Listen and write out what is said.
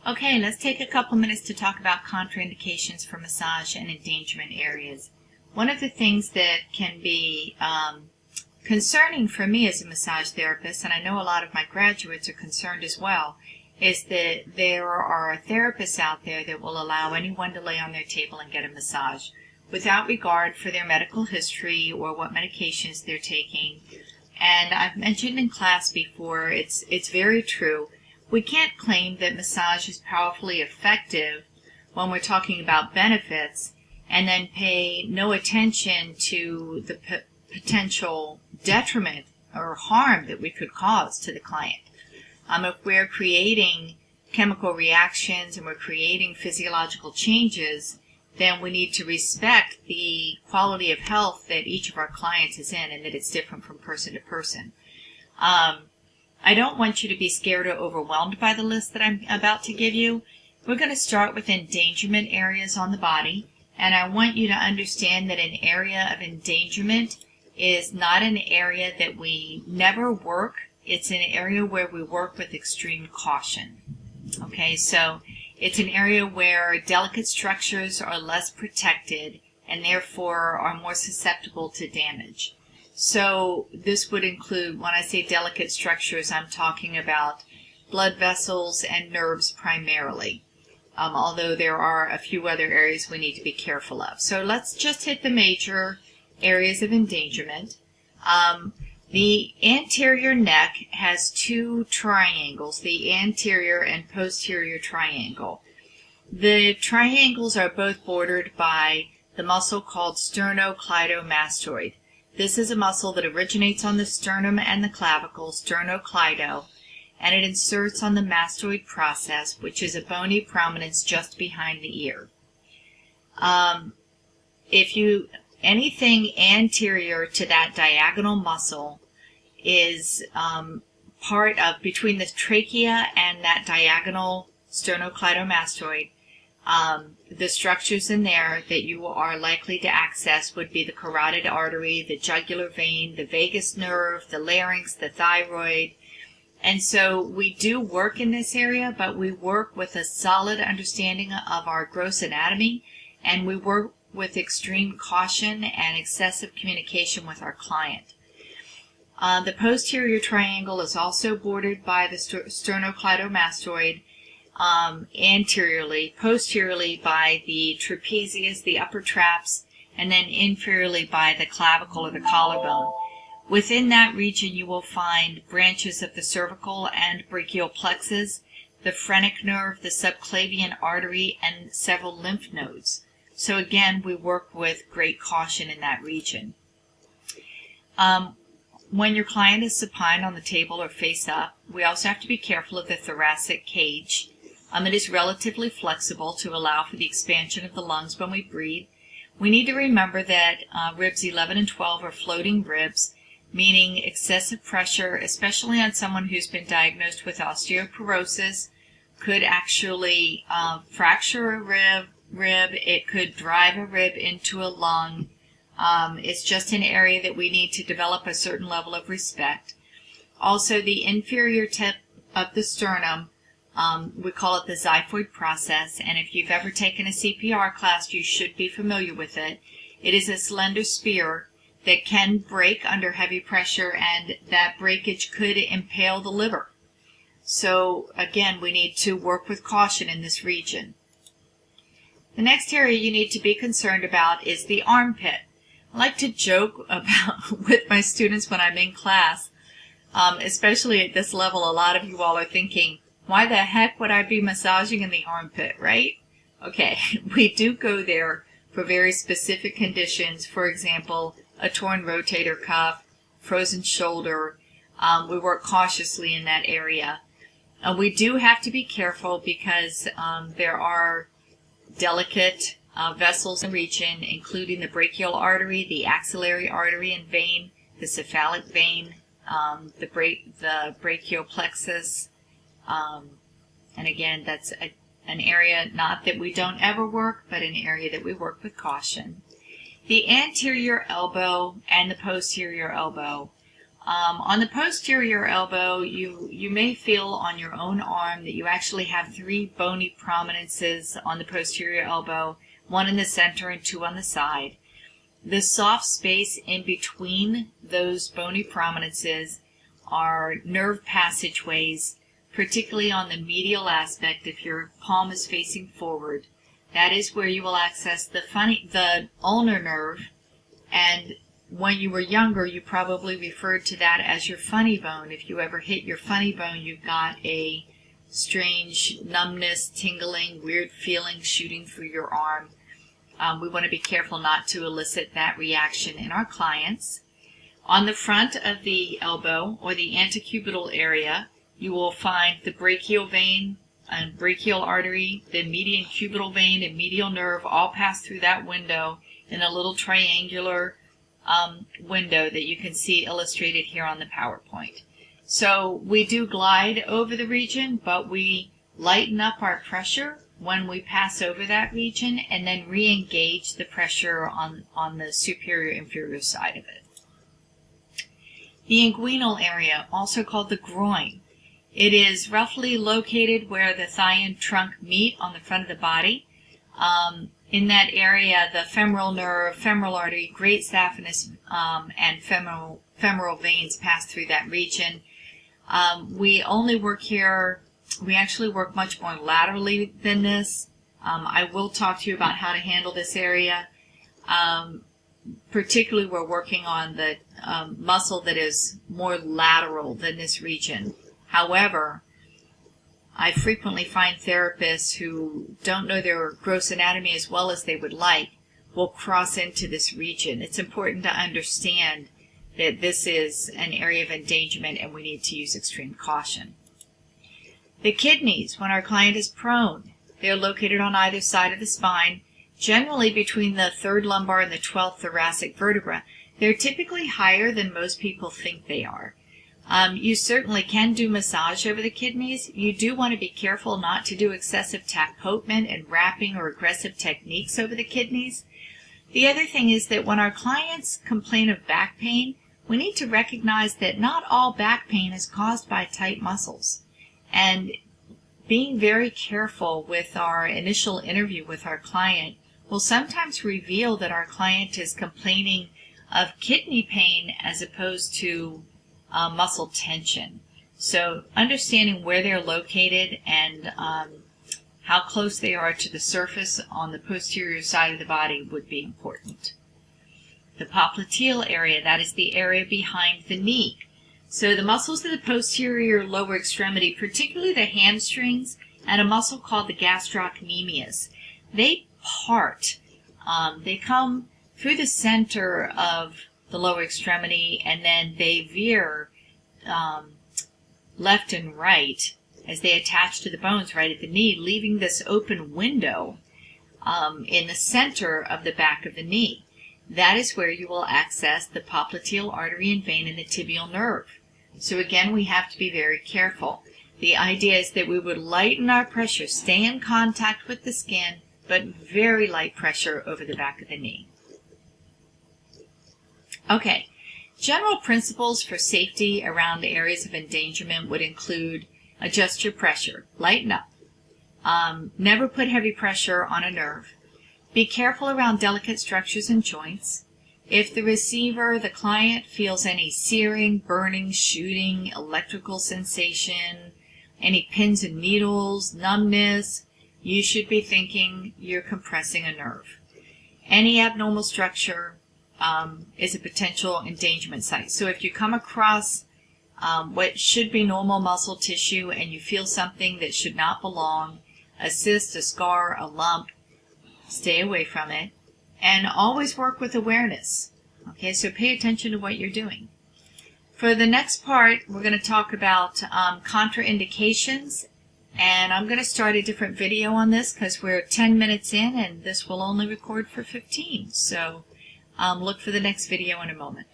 Okay, let's take a couple minutes to talk about contraindications for massage and endangerment areas. One of the things that can be concerning for me as a massage therapist, and I know a lot of my graduates are concerned as well, is that there are therapists out there that will allow anyone to lay on their table and get a massage without regard for their medical history or what medications they're taking. And I've mentioned in class before, it's very true. We can't claim that massage is powerfully effective when we're talking about benefits and then pay no attention to the potential detriment or harm that we could cause to the client. If we're creating chemical reactions and we're creating physiological changes, then we need to respect the quality of health that each of our clients is in and that it's different from person to person. I don't want you to be scared or overwhelmed by the list that I'm about to give you. We're going to start with endangerment areas on the body, and I want you to understand that an area of endangerment is not an area that we never work. It's an area where we work with extreme caution. Okay, so it's an area where delicate structures are less protected and therefore are more susceptible to damage. So this would include, when I say delicate structures, I'm talking about blood vessels and nerves primarily, although there are a few other areas we need to be careful of. So let's just hit the major areas of endangerment. The anterior neck has two triangles, the anterior and posterior triangle. The triangles are both bordered by the muscle called sternocleidomastoid. This is a muscle that originates on the sternum and the clavicle, sternocleido, and it inserts on the mastoid process, which is a bony prominence just behind the ear. Anything anterior to that diagonal muscle is part of, between the trachea and that diagonal sternocleidomastoid, the structures in there that you are likely to access would be the carotid artery, the jugular vein, the vagus nerve, the larynx, the thyroid. And so we do work in this area, but we work with a solid understanding of our gross anatomy, and we work with extreme caution and excessive communication with our client. The posterior triangle is also bordered by the sternocleidomastoid, anteriorly, posteriorly by the trapezius, the upper traps, and then inferiorly by the clavicle or the collarbone. Within that region you will find branches of the cervical and brachial plexus, the phrenic nerve, the subclavian artery, and several lymph nodes. So again, we work with great caution in that region. When your client is supine on the table or face up, we also have to be careful of the thoracic cage. It is relatively flexible to allow for the expansion of the lungs when we breathe. We need to remember that ribs 11 and 12 are floating ribs, meaning excessive pressure, especially on someone who's been diagnosed with osteoporosis, could actually fracture a rib. It could drive a rib into a lung. It's just an area that we need to develop a certain level of respect. Also, the inferior tip of the sternum, we call it the xiphoid process, and if you've ever taken a CPR class, you should be familiar with it. It is a slender spear that can break under heavy pressure, and that breakage could impale the liver. So again, we need to work with caution in this region. The next area you need to be concerned about is the armpit. I like to joke about with my students when I'm in class, especially at this level. A lot of you all are thinking, why the heck would I be massaging in the armpit, right? Okay, we do go there for very specific conditions. For example, a torn rotator cuff, frozen shoulder. We work cautiously in that area. We do have to be careful because there are delicate vessels in the region, including the brachial artery, the axillary artery and vein, the cephalic vein, the brachial plexus. And again, that's an area not that we don't ever work, but an area that we work with caution. The anterior elbow and the posterior elbow On the posterior elbow, you may feel on your own arm that you actually have 3 bony prominences on the posterior elbow, 1 in the center and 2 on the side. The soft space in between those bony prominences are nerve passageways, particularly on the medial aspect if your palm is facing forward. That is where you will access the ulnar nerve, and when you were younger, you probably referred to that as your funny bone. If you ever hit your funny bone, you got a strange numbness, tingling, weird feeling shooting through your arm. We want to be careful not to elicit that reaction in our clients. On the front of the elbow, or the antecubital area, you will find the brachial vein and brachial artery, the median cubital vein and medial nerve all pass through that window in a little triangular window that you can see illustrated here on the PowerPoint. So we do glide over the region, but we lighten up our pressure when we pass over that region and then re-engage the pressure on the superior inferior side of it. The inguinal area, also called the groin. It is roughly located where the thigh and trunk meet on the front of the body. In that area, the femoral nerve, femoral artery, great saphenous, and femoral veins pass through that region. We only work here, we actually work much more laterally than this. I will talk to you about how to handle this area. Particularly, we're working on the muscle that is more lateral than this region. However, I frequently find therapists who don't know their gross anatomy as well as they would like will cross into this region. It's important to understand that this is an area of endangerment and we need to use extreme caution. The kidneys, when our client is prone, they're located on either side of the spine, generally between the 3rd lumbar and the 12th thoracic vertebra. They're typically higher than most people think they are. You certainly can do massage over the kidneys. You do want to be careful not to do excessive tacopement and wrapping or aggressive techniques over the kidneys. The other thing is that when our clients complain of back pain, we need to recognize that not all back pain is caused by tight muscles. And being very careful with our initial interview with our client will sometimes reveal that our client is complaining of kidney pain as opposed to muscle tension. So understanding where they're located and how close they are to the surface on the posterior side of the body would be important. The popliteal area, that is the area behind the knee. So the muscles of the posterior lower extremity, particularly the hamstrings and a muscle called the gastrocnemius, they part. They come through the center of the lower extremity, and then they veer left and right as they attach to the bones right at the knee, leaving this open window in the center of the back of the knee. That is where you will access the popliteal artery and vein and the tibial nerve. So again, we have to be very careful. The idea is that we would lighten our pressure, stay in contact with the skin, but very light pressure over the back of the knee. Okay, general principles for safety around areas of endangerment would include adjust your pressure, lighten up, never put heavy pressure on a nerve, be careful around delicate structures and joints. If the receiver, the client, feels any searing, burning, shooting, electrical sensation, any pins and needles, numbness, you should be thinking you're compressing a nerve. Any abnormal structure is a potential endangerment site. So if you come across what should be normal muscle tissue and you feel something that should not belong, a cyst, a scar, a lump, stay away from it. And always work with awareness. Okay, so pay attention to what you're doing. For the next part, we're going to talk about contraindications. And I'm going to start a different video on this because we're 10 minutes in and this will only record for 15. So look for the next video in a moment.